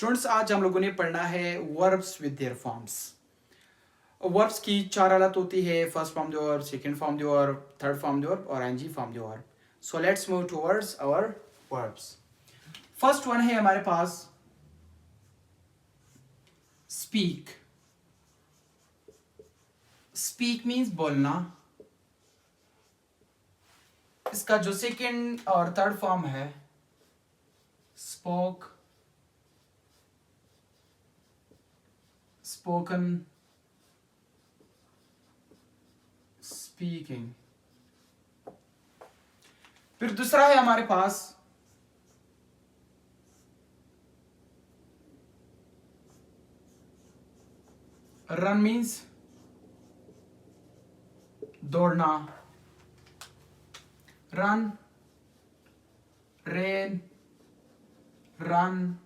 Students, आज हम लोगों ने पढ़ना है verbs with their forms. Verbs की चार हालत होती है, first form the verb, second form the verb, third form the verb और ing form the verb. So let's move towards our verbs. First one है हमारे पास स्पीक। स्पीक मीन्स बोलना। इसका जो सेकंड और थर्ड फॉर्म है स्पोक, स्पोकन, स्पीकिंग। फिर दूसरा है हमारे पास रन मीन्स दौड़ना। Run, rain, run,